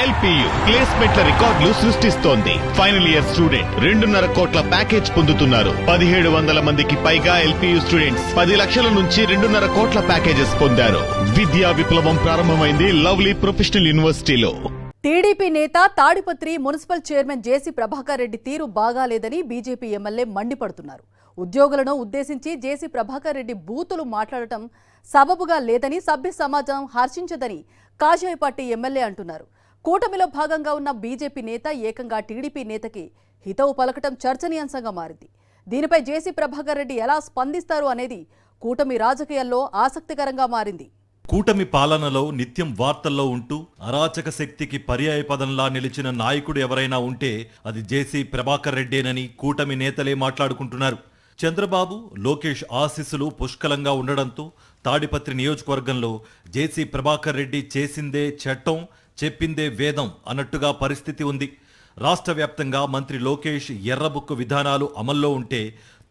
LPU ప్లేస్మెంట్ల రికార్డులు సృష్టిస్తోంది. Final year student 2.5 కోట్ల ప్యాకేజ్ పొందుతున్నారు. 1700 మందికి పైగా ఎల్పియు స్టూడెంట్స్ 10 లక్షల నుంచి 2.5 కోట్ల ప్యాకేజెస్ పొందారు. విద్యా విప్లవం ప్రారంభమైంది లవ్లీ ప్రొఫెషనల్ యూనివర్సిటీలో. టీడీపీ నేత తాడిపత్రి మున్సిపల్ చైర్మన్ జేసీ ప్రభాకర్ రెడ్డి తీరు బాగాలేదని బీజేపీ ఎమ్మెల్యే మండిపడుతున్నారు. ఉద్యోగులను ఉద్దేశించి జేసీ ప్రభాకర్ రెడ్డి బూతులు మాట్లాడటం సబబుగా లేదని సభ్య సమాజం హర్షించదని కాషాయ పార్టీ ఎమ్మెల్యే అంటున్నారు. కూటమిలో భాగంగా ఉన్న బీజేపీ నేత ఏకంగా టీడీపీ నేతకి హితవు పలకటం చర్చనీయాంశంగా మారింది. దీనిపై జేసీ ప్రభాకర్ రెడ్డి ఎలా స్పందిస్తారు అనేది కూటమి రాజకీయాల్లో ఆసక్తికరంగా మారింది. కూటమి పాలనలో నిత్యం వార్తల్లో ఉంటూ అరాచక శక్తికి పర్యాయపదంలా నిలిచిన నాయకుడు ఎవరైనా ఉంటే అది జేసీ ప్రభాకర్ రెడ్డేనని కూటమి నేతలే మాట్లాడుకుంటున్నారు. చంద్రబాబు, లోకేష్ ఆశీస్సులు పుష్కలంగా ఉండడంతో తాడిపత్రి నియోజకవర్గంలో జేసీ ప్రభాకర్ రెడ్డి చేసిందే చట్టం, చెప్పిందే వేదం అన్నట్టుగా పరిస్థితి ఉంది. రాష్ట్ర వ్యాప్తంగా మంత్రి లోకేష్ ఎర్రబుక్ విధానాలు అమల్లో ఉంటే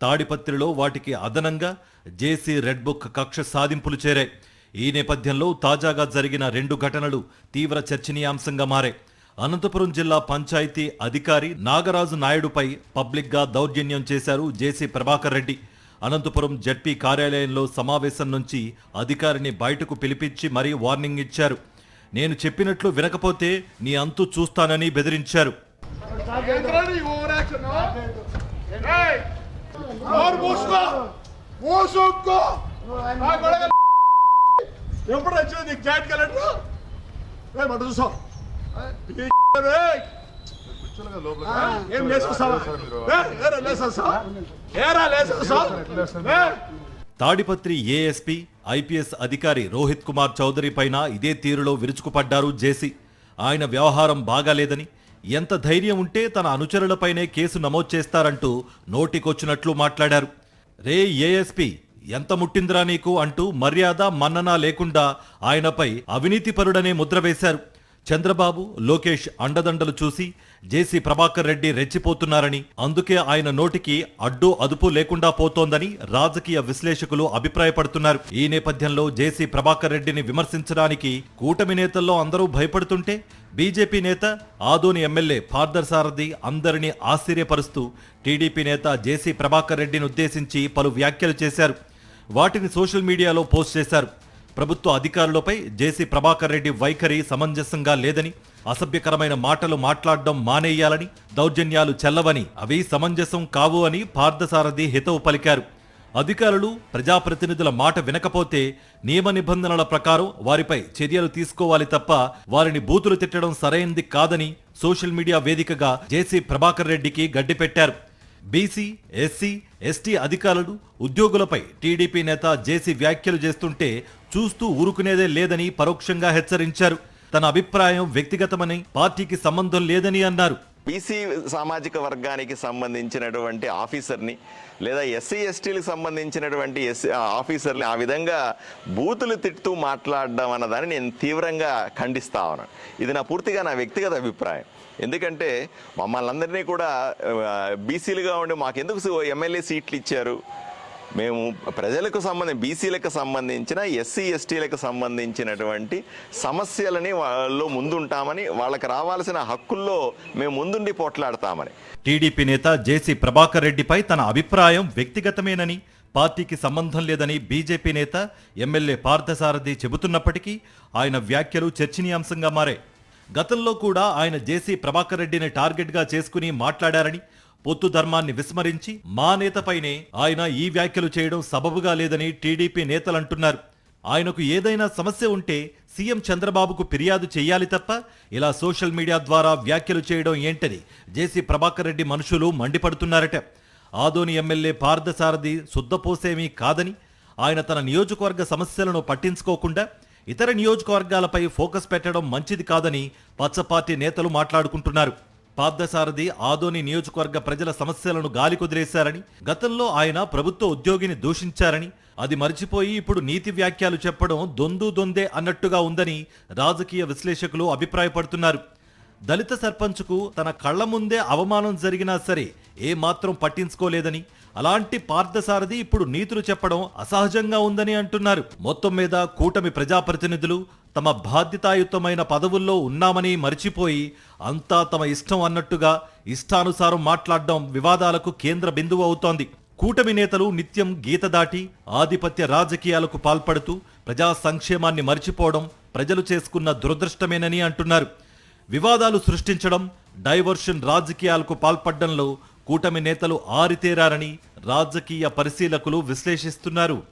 తాడిపత్రిలో వాటికి అదనంగా జేసీ రెడ్ బుక్ కక్ష సాధింపులు చేరాయి. ఈ నేపథ్యంలో తాజాగా జరిగిన 2 ఘటనలు తీవ్ర చర్చనీయాంశంగా మారాయి. అనంతపురం జిల్లా పంచాయతీ అధికారి నాగరాజు నాయుడుపై పబ్లిక్గా దౌర్జన్యం చేశారు జేసీ ప్రభాకర్ రెడ్డి. అనంతపురం జడ్పీ కార్యాలయంలో సమావేశం నుంచి అధికారిని బయటకు పిలిపించి మరీ వార్నింగ్ ఇచ్చారు. నేను చెప్పినట్లు వినకపోతే నీ అంతు చూస్తానని బెదిరించారు. ఎప్పుడు వచ్చింది నీకు క్యాట్ కలెక్టర్ మాట చూసావు ఏం తాడిపత్రి ఏఎస్పీ ఐపీఎస్ అధికారి రోహిత్ కుమార్ చౌదరి పైన ఇదే తీరులో విరుచుకుపడ్డారు జేసీ. ఆయన వ్యవహారం బాగాలేదని, ఎంత ధైర్యం ఉంటే తన అనుచరులపైనే కేసు నమోదు చేస్తారంటూ నోటికొచ్చినట్లు మాట్లాడారు. రే ఏఎస్పీ, ఎంత ముట్టిందిరా నీకు అంటూ మర్యాద మన్నన లేకుండా ఆయనపై అవినీతిపరుడనే ముద్ర వేశారు. చంద్రబాబు, లోకేష్ అండదండలు చూసి జేసీ ప్రభాకర్ రెడ్డి రెచ్చిపోతున్నారని, అందుకే ఆయన నోటికి అడ్డు అదుపు లేకుండా పోతోందని రాజకీయ విశ్లేషకులు అభిప్రాయపడుతున్నారు. ఈ నేపథ్యంలో జేసీ ప్రభాకర్ రెడ్డిని విమర్శించడానికి కూటమి నేతల్లో అందరూ భయపడుతుంటే బీజేపీ నేత ఆదోని ఎమ్మెల్యే పార్థసారథి అందరినీ ఆశ్చర్యపరుస్తూ టీడీపీ నేత జేసీ ప్రభాకర్ రెడ్డిని ఉద్దేశించి పలు వ్యాఖ్యలు చేశారు. వాటిని సోషల్ మీడియాలో పోస్ట్ చేశారు. ప్రభుత్వ అధికారులపై జేసీ ప్రభాకర్ రెడ్డి వైఖరి సమంజసంగా లేదని, అసభ్యకరమైన మాటలు మాట్లాడడం మానేయాలని, దౌర్జన్యాలు చెల్లవని, అవి సమంజసం కావు అని పార్థసారథి హితవు పలికారు. అధికారులు, ప్రజాప్రతినిధుల మాట వినకపోతే నియమ నిబంధనల ప్రకారం వారిపై చర్యలు తీసుకోవాలి తప్ప వారిని బూతులు తిట్టడం సరైంది కాదని సోషల్ మీడియా వేదికగా జేసీ ప్రభాకర్ రెడ్డికి గడ్డిపెట్టారు. బీసీ, ఎస్సీ, ఎస్టీ అధికారులు, ఉద్యోగులపై టీడీపీ నేత జేసీ వ్యాఖ్యలు చేస్తుంటే చూస్తూ ఊరుకునేదే లేదని పరోక్షంగా హెచ్చరించారు. తన అభిప్రాయం వ్యక్తిగతమని, పార్టీకి సంబంధం లేదని అన్నారు. బీసీ సామాజిక వర్గానికి సంబంధించినటువంటి ఆఫీసర్ని లేదా ఎస్సీ ఎస్టీలకు సంబంధించినటువంటి ఆఫీసర్ని ఆ విధంగా బూతులు తిట్టుతూ మాట్లాడడం అన్నదాన్ని నేను తీవ్రంగా ఖండిస్తా ఉన్నాను. ఇది పూర్తిగా నా వ్యక్తిగత అభిప్రాయం. ఎందుకంటే మమ్మల్ని అందరినీ కూడా బీసీలుగా ఉండి మాకెందుకు ఎమ్మెల్యే సీట్లు ఇచ్చారు? మేము ప్రజలకు బీసీలకు సంబంధించిన ఎస్సీ ఎస్టీలకు సంబంధించినటువంటి సమస్యలని వాళ్ళు ముందుంటామని, వాళ్ళకి రావాల్సిన హక్కుల్లో మేము ముందుండి పోట్లాడతామని. టీడీపీ నేత జేసీ ప్రభాకర్ రెడ్డిపై తన అభిప్రాయం వ్యక్తిగతమేనని, పార్టీకి సంబంధం లేదని బీజేపీ నేత ఎమ్మెల్యే పార్థసారథి చెబుతున్నప్పటికీ ఆయన వ్యాఖ్యలు చర్చనీయాంశంగా మారాయి. గతంలో కూడా ఆయన జేసీ ప్రభాకర్ రెడ్డిని టార్గెట్గా చేసుకుని మాట్లాడారని, పొత్తు ధర్మాన్ని విస్మరించి మా నేతపైనే ఆయన ఈ వ్యాఖ్యలు చేయడం సబబుగా లేదని టీడీపీ నేతలంటున్నారు. ఆయనకు ఏదైనా సమస్య ఉంటే సీఎం చంద్రబాబుకు ఫిర్యాదు చేయాలి తప్ప ఇలా సోషల్ మీడియా ద్వారా వ్యాఖ్యలు చేయడం ఏంటని జేసీ ప్రభాకర్ రెడ్డి మనుషులు మండిపడుతున్నారట. ఆదోని ఎమ్మెల్యే పార్థసారథి శుద్ధపోసేమీ కాదని, ఆయన తన నియోజకవర్గ సమస్యలను పట్టించుకోకుండా ఇతర నియోజకవర్గాలపై ఫోకస్ పెట్టడం మంచిది కాదని పచ్చపార్టీ నేతలు మాట్లాడుకుంటున్నారు. పార్థసారథి ఆదోని నియోజకవర్గ ప్రజల సమస్యలను గాలికొదిలేశారని, గతంలో ఆయన ప్రభుత్వ ఉద్యోగిని దూషించారని, అది మర్చిపోయి ఇప్పుడు నీతి వ్యాఖ్యలు చెప్పడం దొందే అన్నట్టుగా ఉందని రాజకీయ విశ్లేషకులు అభిప్రాయపడుతున్నారు. దళిత సర్పంచ్కు తన కళ్ల ముందే అవమానం జరిగినా సరే ఏమాత్రం పట్టించుకోలేదని, అలాంటి పార్థసారథి ఇప్పుడు నీతులు చెప్పడం అసహజంగా ఉందని అంటున్నారు. మొత్తం మీద కూటమి ప్రజాప్రతినిధులు తమ బాధ్యతాయుతమైన పదవుల్లో ఉన్నామని మరిచిపోయి అంతా తమ ఇష్టం అన్నట్టుగా ఇష్టానుసారం మాట్లాడడం వివాదాలకు కేంద్ర బిందువు అవుతోంది. కూటమి నేతలు నిత్యం గీత దాటి ఆధిపత్య రాజకీయాలకు పాల్పడుతూ ప్రజా సంక్షేమాన్ని మరిచిపోవడం ప్రజలు చేసుకున్న దురదృష్టమేనని అంటున్నారు. వివాదాలు సృష్టించడం, డైవర్షన్ రాజకీయాలకు పాల్పడడంలో కూటమి నేతలు ఆరితేరారని రాజకీయ పరిశీలకులు విశ్లేషిస్తున్నారు.